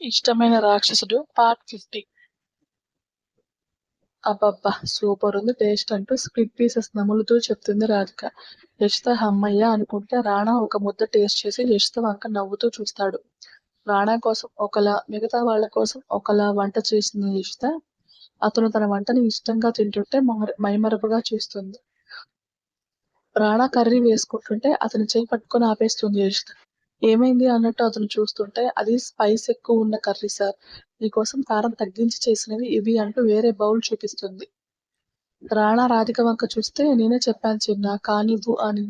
ఇష్టమైన రాక్షసుడు పార్ట్ 50. అబ్బబ్బా! సూపరుంది టేస్ట్ అంటూ స్ప్లిట్ పీసెస్ నములుతూ చెప్తుంది రాధిక. యషిత హమ్మయ్య అనుకుంటే రాణా ఒక ముద్ద టేస్ట్ చేసి యషిత వంక నవ్వుతూ చూస్తాడు. రాణా కోసం ఒకలా, మిగతా వాళ్ళ కోసం ఒకలా వంట చేసింది యషిత. అతను తన వంటని ఇష్టంగా తింటుంటే మైమరపుగా చూస్తుంది. రాణా కర్రీ వేసుకుంటుంటే అతని చెయ్యి పట్టుకొని ఆపేస్తుంది యషిత. ఏమైంది అన్నట్టు అతను చూస్తుంటే, అది స్పైస్ ఎక్కువ ఉన్న కర్రీ సార్. నీకోసం కారం తగ్గించి చేసినవి ఇవి అంటూ వేరే బౌల్ చూపిస్తుంది. రాణా రాధిక వంక చూస్తే నేనే చెప్పాను చిన్నా కానివ్వు అని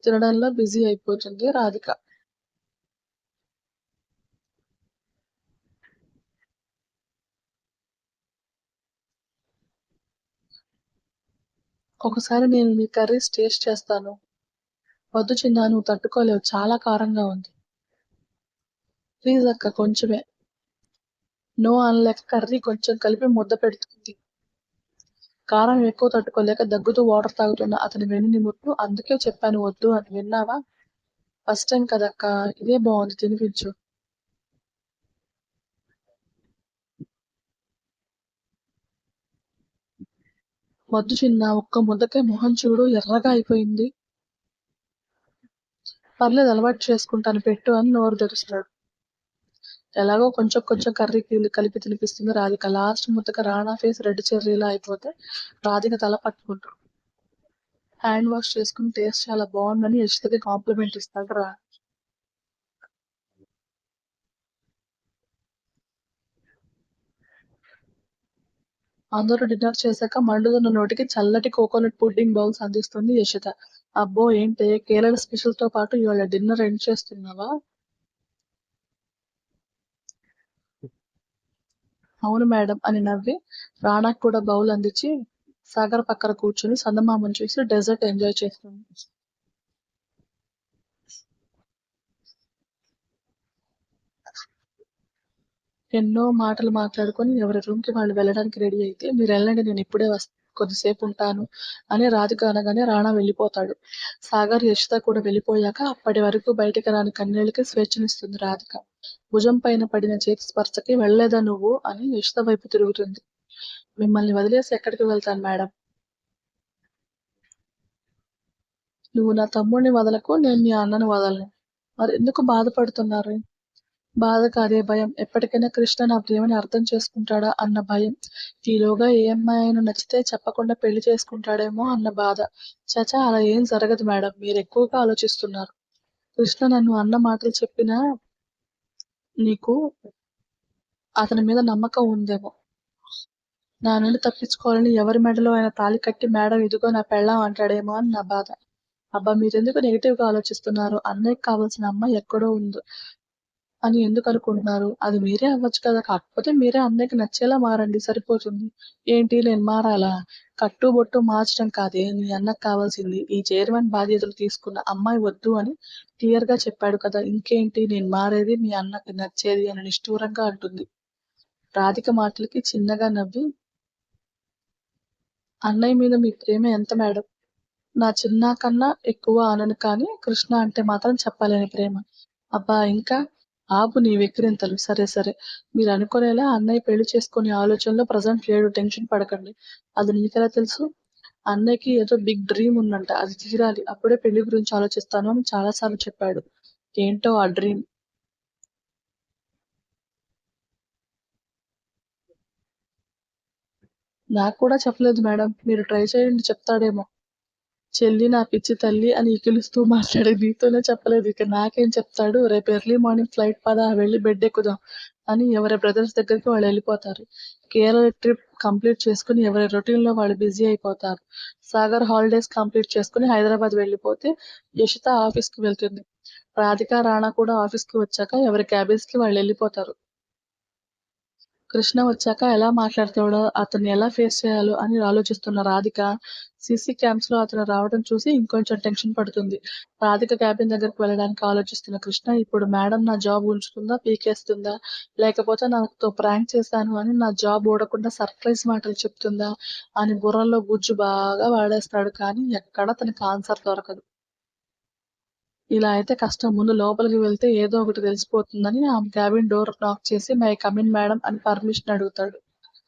తినడంలో బిజీ అయిపోతుంది రాధిక. ఒకసారి నేను మీ కర్రీస్ టేస్ట్ చేస్తాను. వద్దు చిన్నా నువ్వు తట్టుకోలేవు చాలా కారంగా ఉంది. ప్లీజ్ అక్క కొంచెమే. నో అనలేక కర్రీ కొంచెం కలిపి ముద్ద పెడుతుంది. కారం ఎక్కువ తట్టుకోలేక దగ్గుతూ వాటర్ తాగుతున్న అతని వెన్ను నిమురుతూ అందుకే చెప్పాను వద్దు అని విన్నావా? ఫస్ట్ టైం కదక్కా ఇదే బాగుంది తినిపించు. వద్దు చిన్నా ఒక్క ముద్దకే మొహం చూడు ఎర్రగా అయిపోయింది. పర్లేదు అలవాటు చేసుకుంటాను పెట్టు అని నోరు తెరుస్తాడు. ఎలాగో కొంచెం కొంచెం కర్రీ కలిపి తినిపిస్తుంది రాధిక. లాస్ట్ ముద్దక రాణా ఫేస్ రెడ్ చెర్రీలా అయిపోతే రాధిక తల పట్టుకుంటాడు. హ్యాండ్ వాష్ చేసుకుని టేస్ట్ చాలా బాగుందని యశితకి కాంప్లిమెంట్ ఇస్తాడు రా. అందరూ డిన్నర్ చేశాక మండుతున్న నోటికి చల్లటి కోకోనట్ పుడ్డింగ్ బౌల్స్ అందిస్తుంది యశిత. అబ్బో ఏంటే కేరళ స్పెషల్ తో పాటు ఇవాళ డిన్నర్ ఎండ్ చేస్తున్నావా? అవును మేడం అని నవ్వి రానాకు కూడా బౌల్ అందించి సాగర్ పక్కన కూర్చుని చందమామను చూసి డెజర్ట్ ఎంజాయ్ చేస్తుంది. ఎన్నో మాటలు మాట్లాడుకొని ఎవరి రూమ్ కి వాళ్ళు వెళ్ళడానికి రెడీ అయితే మీరు వెళ్ళండి నేను ఇప్పుడే కొద్దిసేపు ఉంటాను అని రాధిక అనగానే రాణా వెళ్ళిపోతాడు. సాగర్ యశిత కూడా వెళ్ళిపోయాక అప్పటి వరకు బయటికి రాని కన్నీళ్ళకి స్వేచ్ఛనిస్తుంది రాధిక. భుజం పైన పడిన చేతి స్పర్శకి వెళ్ళలేదా నువ్వు అని యశిత వైపు తిరుగుతుంది. మిమ్మల్ని వదిలేసి ఎక్కడికి వెళ్తాను మేడం. నువ్వు నా తమ్ముడిని వదలకు నేను మీ అన్నను వదలను. మరి ఎందుకు బాధపడుతున్నారు? బాధ కాదే భయం. ఎప్పటికైనా కృష్ణ నా ప్రేమని అర్థం చేసుకుంటాడా అన్న భయం. ఈలోగా ఏ అమ్మాయైనా నచ్చితే చెప్పకుండా పెళ్లి చేసుకుంటాడేమో అన్న బాధ. చచా అలా ఏం జరగదు మేడం. మీరెక్కువగా ఆలోచిస్తున్నారు. కృష్ణ నన్ను అన్న మాటలు చెప్పినా నీకు అతని మీద నమ్మకం ఉందేమో. నా నుండి తప్పించుకోవాలని ఎవరి మెడలో అయినా తాళి కట్టి మేడం ఇదిగో నా పెళ్ళాం అంటాడేమో అని నా బాధ. అబ్బా మీరెందుకు నెగిటివ్ గా ఆలోచిస్తున్నారు? అన్నయ్యకి కావాల్సిన అమ్మాయి ఎక్కడో ఉంది అని ఎందుకు అనుకుంటున్నారు? అది మీరే అవ్వచ్చు కదా! కాకపోతే మీరే అన్నయ్యకి నచ్చేలా మారండి సరిపోతుంది. ఏంటి నేను మారాలా? కట్టు బొట్టు మార్చడం కాదే నీ అన్నకి కావాల్సింది. ఈ చైర్మన్ బాధ్యతలు తీసుకున్న అమ్మాయి వద్దు అని క్లియర్ గా చెప్పాడు కదా! ఇంకేంటి నేను మారేది మీ అన్నకి నచ్చేది అని నిష్ఠూరంగా అంటుంది. రాధిక మాటలకి చిన్నగా నవ్వి అన్నయ్య మీద మీ ప్రేమ ఎంత మేడం? నా చిన్నా కన్నా ఎక్కువ అనను కానీ కృష్ణ అంటే మాత్రం చెప్పలేని ప్రేమ. అబ్బా ఇంకా ఆపు నీ వెక్కిరింతలు. సరే సరే మీరు అనుకునేలా అన్నయ్య పెళ్లి చేసుకునే ఆలోచనలో ప్రజెంట్ లేడు టెన్షన్ పడకండి. అది నీకెలా తెలుసు? అన్నయ్యకి ఏదో బిగ్ డ్రీమ్ ఉందంట. అది తీరాలి. అప్పుడే పెళ్లి గురించి ఆలోచిస్తాను అని చాలా సార్లు చెప్పాడు. ఏంటో ఆ డ్రీమ్? నాకు కూడా చెప్పలేదు మేడం. మీరు ట్రై చేయండి చెప్తాడేమో. చెల్లి నా పిచ్చి తల్లి అని ఇకిలిస్తూ మాట్లాడే నీతోనే చెప్పలేదు ఇక నాకేం చెప్తాడు. రేపు ఎర్లీ మార్నింగ్ ఫ్లైట్ పద వెళ్ళి బెడ్ ఎక్కుదాం అని ఎవరి బ్రదర్స్ దగ్గరికి వాళ్ళు వెళ్ళిపోతారు. కేరళ ట్రిప్ కంప్లీట్ చేసుకుని ఎవరి రొటీన్ లో వాళ్ళు బిజీ అయిపోతారు. సాగర్ హాలిడేస్ కంప్లీట్ చేసుకుని హైదరాబాద్ వెళ్ళిపోతే యషిత ఆఫీస్ కి వెళ్తుంది. రాధిక రాణా కూడా ఆఫీస్ కి వచ్చాక ఎవరి క్యాబిన్స్ కి వాళ్ళు వెళ్ళిపోతారు. కృష్ణ వచ్చాక ఎలా మాట్లాడతాడో, అతన్ని ఎలా ఫేస్ చేయాలో అని ఆలోచిస్తున్న రాధిక సీసీ క్యామ్స్ లో అతను రావడం చూసి ఇంకొంచెం టెన్షన్ పడుతుంది. రాధిక క్యాబిన్ దగ్గరకు వెళ్ళడానికి ఆలోచిస్తున్న కృష్ణ ఇప్పుడు మేడం నా జాబ్ ఉంచుతుందా, పీకేస్తుందా, లేకపోతే నాతో ప్రాంక్ చేశాను అని నా జాబ్ ఊడకుండా సర్ప్రైజ్ మాటలు చెప్తుందా అని బుర్రలో గుజ్జు బాగా వాడేస్తాడు కానీ ఎక్కడ తనకి ఆన్సర్ దొరకదు. ఇలా అయితే కష్టం. ముందు లోపలికి వెళ్తే ఏదో ఒకటి తెలిసిపోతుందని ఆమె క్యాబిన్ డోర్ నాక్ చేసి మై కమిన్ మేడం అని పర్మిషన్ అడుగుతాడు.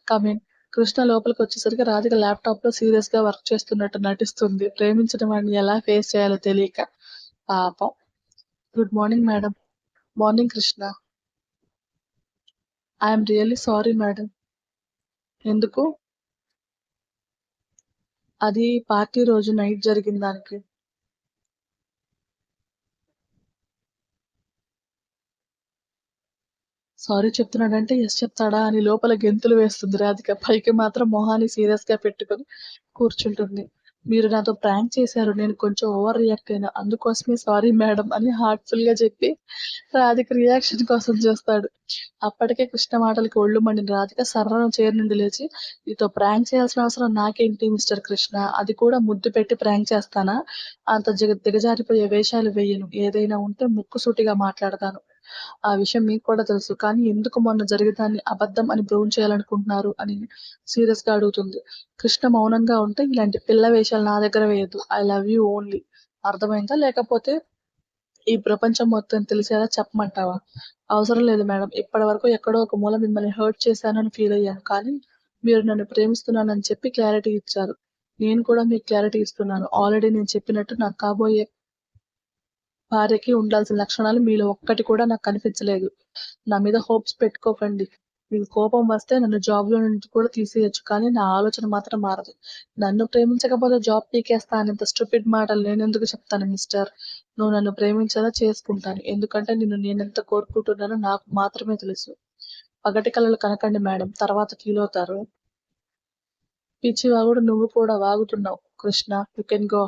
కమిన్. కృష్ణ లోపలికొచ్చేసరికి రాధిక ల్యాప్‌టాప్‌లో సీరియస్‌గా వర్క్ చేస్తున్నట్టు నటిస్తుంది. ప్రేమించిన వాడిని ఎలా ఫేస్ చేయాలో తెలియక. పాపం. Good morning madam. Morning Krishna. I'm really sorry madam. ఎందుకు? అది పార్టీ రోజు నైట్ జరిగిన దానికి. సారీ చెప్తున్నాడంటే యెస్ చెప్తాడా అని లోపల గెంతులు వేస్తుంది రాధిక. పైకి మాత్రం మొహాన్ని సీరియస్‌గా పెట్టుకొని కూర్చుంటుంది. మీరు నాతో ప్రాంక్ చేశారు. నేను కొంచెం ఓవర్ రియాక్ట్ అయినా. అందుకోసమే సారీ మేడం అని హార్ట్‌ఫుల్‌గా చెప్పి రాధిక రియాక్షన్ కోసం చూస్తాడు. అప్పటికే కృష్ణ మాటలకి ఒళ్ళు మండిన రాధిక సర్రున చైర్ నుండి లేచి, నీతో ప్రాంక్ చేయాల్సిన అవసరం నాకేంటి మిస్టర్ కృష్ణ? అది కూడా ముద్దు పెట్టి ప్రాంక్ చేస్తానా? అంత దిగజారిపోయే వేషాలు వెయ్యను. ఏదైనా ఉంటే ముక్కుసూటిగా మాట్లాడతాను. ఆ విషయం మీకు కూడా తెలుసు. కానీ ఎందుకు మొన్న జరిగినదాన్ని అబద్ధం అని ప్రూవ్ చేయాలనుకుంటున్నారు అని సీరియస్‌గా అడుగుతుంది. కృష్ణ మౌనంగా ఉంటే ఇలాంటి పిల్ల వేషాలు నా దగ్గర వేయొద్దు. I love you only. అర్థమైందా? లేకపోతే ఈ ప్రపంచం మొత్తం తెలిసేలా చెప్పమంటావా? అవసరం లేదు మేడం. ఇప్పటివరకు ఎక్కడో ఒక మూల మిమ్మల్ని హర్ట్ చేశానని ఫీల్ అయ్యాను. కానీ మీరు నన్ను ప్రేమిస్తున్నానని చెప్పి క్లారిటీ ఇచ్చారు. నేను కూడా మీకు క్లారిటీ ఇస్తున్నాను. ఆల్రెడీ నేను చెప్పినట్టు నాకు కాబోయే భార్యకి ఉండాల్సిన లక్షణాలు మీలో ఒక్కటి కూడా నాకు కనిపించలేదు. నా మీద హోప్స్ పెట్టుకోకండి. మీకు కోపం వస్తే నన్ను జాబ్‌లో నుంచి కూడా తీసేయొచ్చు. కానీ నా ఆలోచన మాత్రం మారదు. నన్ను ప్రేమించకపోతే జాబ్ పీకేస్తా అనేంత స్టూపిడ్ మాటలు నేనెందుకు చెప్తాను మిస్టర్. నువ్వు నన్ను ప్రేమించేలా చేసుకుంటాను. ఎందుకంటే నిన్ను నేనెంత కోరుకుంటున్నానో నాకు మాత్రమే తెలుసు. పగటి కలలు కనకండి మేడం. తర్వాత ఫీలవుతారు. పిచ్చి వాగుడు నువ్వు కూడా వాగుతున్నావు. Krishna you can go.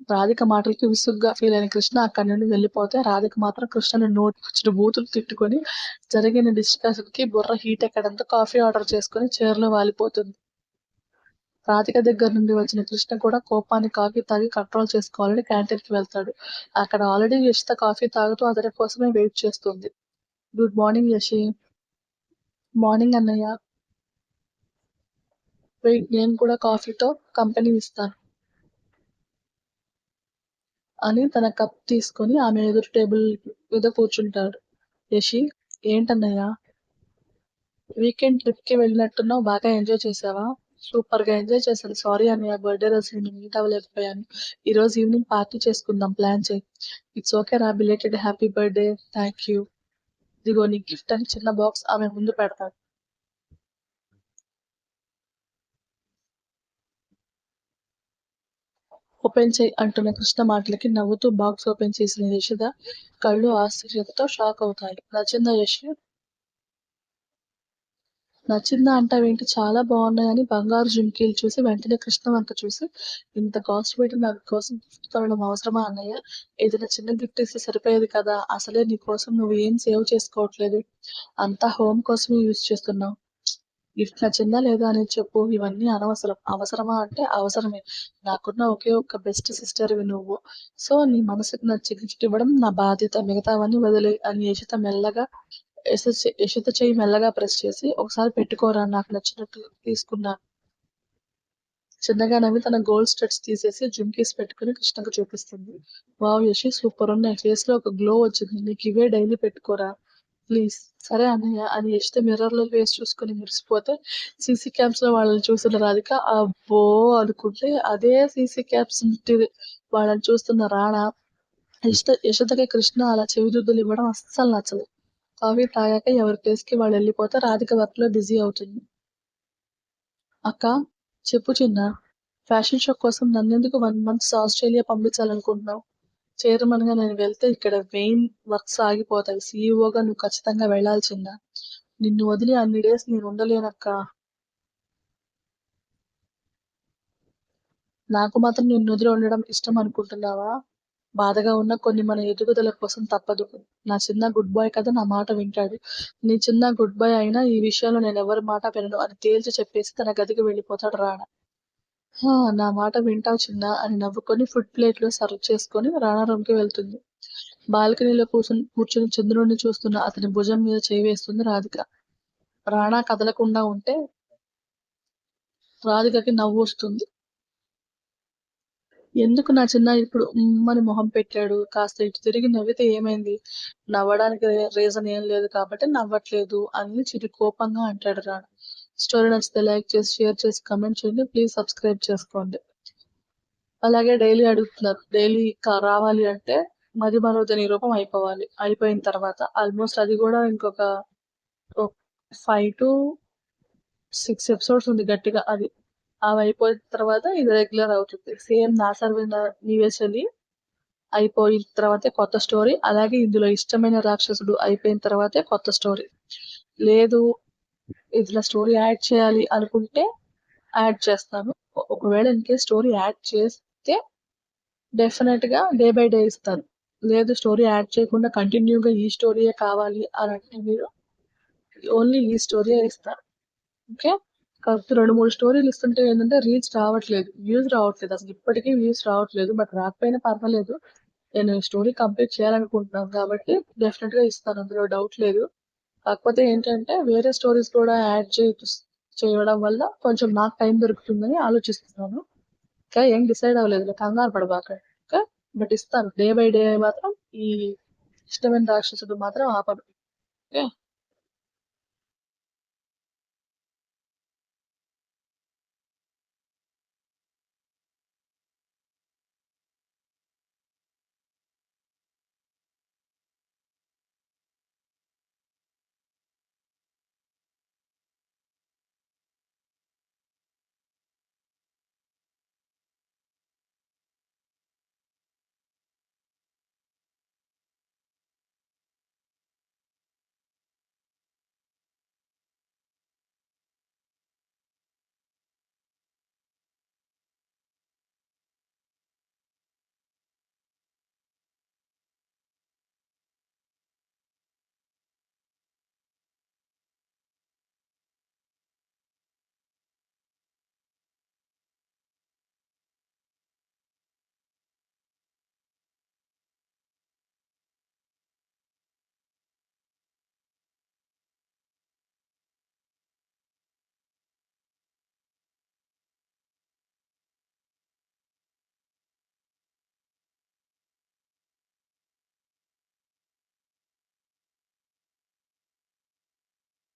Radhika మాటలకి విసుగ్గా ఫీలైన కృష్ణ అక్కడి నుండి వెళ్ళిపోతే రాధిక మాత్రం కృష్ణని నోటికొచ్చిన బూతులు తిట్టుకొని జరిగిన డిస్కషన్‌కి బుర్ర హీట్ ఎక్కడంతో కాఫీ ఆర్డర్ చేసుకొని చైర్‌లో వాలిపోతుంది. రాధిక దగ్గర నుండి వచ్చిన కృష్ణ కూడా కోపాన్ని కాఫీ తాగి కంట్రోల్ చేసుకోవాలని క్యాంటీన్‌కి వెళ్తాడు. అక్కడ ఆల్రెడీ యషిత కాఫీ తాగుతూ అతని కోసమే వెయిట్ చేస్తుంది. Good morning Yashi. మార్నింగ్ అన్నయ్య. వెయిట్ నేను కూడా కాఫీతో కంపెనీ ఇస్తాను. అని తన కప్ తీసుకొని ఆమె ఎదురు టేబుల్ మీద కూర్చుంటాడు. యషి. ఏంటన్నయ్య? వీకెండ్ ట్రిప్‌కి వెళ్ళినట్టున్నావు. బాగా ఎంజాయ్ చేశావా? సూపర్‌గా ఎంజాయ్ చేశాను. సారీ అన్నయ్య బర్త్‌డే రోజు నిన్ను మీట్ అవ్వలేకపోయాను. ఈరోజు ఈవినింగ్ పార్టీ చేసుకుందాం ప్లాన్ చెయ్. ఇట్స్ ఓకే రా belated happy birthday. Thank you. ఇదిగో నీ గిఫ్ట్ అని చిన్న బాక్స్ ఆమె ముందు పెడతాడు. ఓపెన్ చెయ్ అంటున్న కృష్ణ మాటలకి నవ్వుతూ బాక్స్ ఓపెన్ చేసిన యశోద కళ్ళు ఆశ్చర్యంతో షాక్ అవుతాయి. నచ్చిందా యషి? నచ్చిందా అంటావేంటి? చాలా బాగున్నాయని బంగారు జుంకీలు చూసి వెంటనే కృష్ణ వంక చూసి, ఇంత కాస్ట్ పెట్టి నా కోసం గిఫ్ట్ కొనడం అవసరమా అన్నయ్య? ఏదైనా చిన్న గిఫ్ట్ ఇస్తే సరిపోయేది కదా! అసలే నీ కోసం నువ్వు ఏం సేవ్ చేసుకోవట్లేదు. అంతా హోమ్ కోసమే యూజ్ చేస్తున్నావు. గిఫ్ట్ నచ్చిందా లేదా అనేది చెప్పు. ఇవన్నీ అనవసరం. అవసరమా అంటే అవసరమే. నాకున్న ఒకే ఒక్క బెస్ట్ సిస్టర్‌వి నువ్వు. సో, నీ మనసుకు నచ్చే గిఫ్ట్ ఇవ్వడం నా బాధ్యత. మిగతావన్నీ వదిలేయ్ అని యషిత చెయ్యి మెల్లగా ప్రెస్ చేసి, ఒకసారి పెట్టుకోరా నాకు నచ్చినట్టు తీసుకున్నాను. చిన్నగా నవ్వి తన గోల్డ్ స్టడ్స్ తీసేసి జుంకీస్ పెట్టుకుని కృష్ణకు చూపిస్తుంది. వావ్ యషి సూపరున్నాయి. ఫేస్‌లో ఒక గ్లో వచ్చింది. నీకివే డైలీ పెట్టుకోరా ప్లీజ్. సరే అన్నయ్య అని యషిత మిర్రర్‌లో ఫేస్ చూసుకొని మురిసిపోతే, సీసీ క్యామ్స్‌లో వాళ్ళని చూసిన రాధిక అబ్బో! అనుకుంటే అదే సీసీ క్యామ్స్ నుండి వాళ్ళని చూస్తున్న రాణా యశోదకి కృష్ణ అలా చెవిదిద్దులు ఇవ్వడం అస్సలు నచ్చదు. కాఫీ తాగాక ఎవరి ప్లేస్‌కి వాళ్ళెళ్ళిపోతే రాధిక వర్క్‌లో బిజీ అవుతుంది. అక్కా చెప్పు చిన్నా. ఫ్యాషన్ షో కోసం నన్నెందుకు 1 మంత్స్ ఆస్ట్రేలియా పంపించాలనుకుంటున్నావు? చైర్మన్‌గా నేను వెళ్తే ఇక్కడ మెయిన్ వర్క్స్ ఆగిపోతాయి. సీఈఓగా నువ్వు ఖచ్చితంగా వెళ్ళాల్సిందా? నిన్ను వదిలి అన్ని డేస్ నేను ఉండలేనక్కా. నాకు మాత్రం నిన్నొదిలి ఉండడం ఇష్టం అనుకుంటున్నావా? బాధగా ఉన్నా కొన్ని మన ఎదుగుదల కోసం తప్పదు. నా చిన్న గుడ్ బాయ్ కదా నా మాట వింటాడు. నీ చిన్న గుడ్ బాయ్ అయినా ఈ విషయంలో నేనెవరి మాట వినను అని తేల్చి చెప్పేసి తన గదికి వెళ్ళిపోతాడు రానా. హా! నా మాట వింటావు చిన్నా అని నవ్వుకొని ఫుడ్ ప్లేట్‌లో సర్వ్ చేసుకొని రానా రూమ్‌కి వెళ్తుంది. బాల్కనీలో కూర్చుని చంద్రుడిని చూస్తున్న అతని భుజం మీద చేయి వేస్తుంది రాధిక. రానా కదలకుండా ఉంటే రాధికకి నవ్వొస్తుంది. ఎందుకు నా చిన్న ఇప్పుడు ఉమ్మని మొహం పెట్టాడు. కాస్త ఇటు తిరిగి నవ్వితే ఏమైంది? నవ్వడానికి రీజన్ ఏం లేదు కాబట్టి నవ్వట్లేదు అని చిరు కోపంగా అంటాడు రాడు. స్టోరీ నచ్చితే లైక్ చేసి, షేర్ చేసి, కామెంట్ చేయండి. ప్లీజ్ సబ్స్క్రైబ్ చేసుకోండి. అలాగే డైలీ అడుగుతున్నారు. డైలీ రావాలి అంటే మది మనోజ్ రూపం అయిపోవాలి. అయిపోయిన తర్వాత ఆల్మోస్ట్ అది కూడా ఇంకొక 5-6 ఎపిసోడ్స్ ఉంది గట్టిగా అది. అవి అయిపోయిన తర్వాత ఇది రెగ్యులర్ అవుతుంది. సేమ్ నా సర్వెంట్ నీవేసలి అయిపోయిన తర్వాతే కొత్త స్టోరీ. అలాగే ఇందులో ఇష్టమైన రాక్షసుడు అయిపోయిన తర్వాతే కొత్త స్టోరీ. లేదు ఇట్లా స్టోరీ యాడ్ చేయాలి అనుకుంటే యాడ్ చేస్తాను. ఒకవేళ ఇన్కేస్ స్టోరీ యాడ్ చేస్తే డెఫినెట్ గా డే బై డే ఇస్తాను. లేదు స్టోరీ యాడ్ చేయకుండా కంటిన్యూగా ఈ స్టోరీయే కావాలి అని అంటే మీరు ఓన్లీ ఈ స్టోరీయే ఇస్తాను. ఓకే, కాకపోతే 2-3 స్టోరీలు ఇస్తుంటే ఏంటంటే రీచ్ రావట్లేదు, వ్యూస్ రావట్లేదు. అసలు ఇప్పటికీ వ్యూస్ రావట్లేదు. బట్ రాకపోయినా పర్వాలేదు, నేను స్టోరీ కంప్లీట్ చేయాలనుకుంటున్నాను కాబట్టి డెఫినెట్ గా ఇస్తాను, అందులో డౌట్ లేదు. కాకపోతే ఏంటంటే వేరే స్టోరీస్ కూడా యాడ్ చేయడం వల్ల కొంచెం నాకు టైం దొరుకుతుందని ఆలోచిస్తున్నాను. ఇంకా ఏం డిసైడ్ అవ్వలేదు, కంగారు పడబాకండి. ఓకే, బట్ ఇస్తాను డే బై డే మాత్రం. ఈ ఇష్టమైన రాక్షసుడు మాత్రం ఆపను. ఓకే.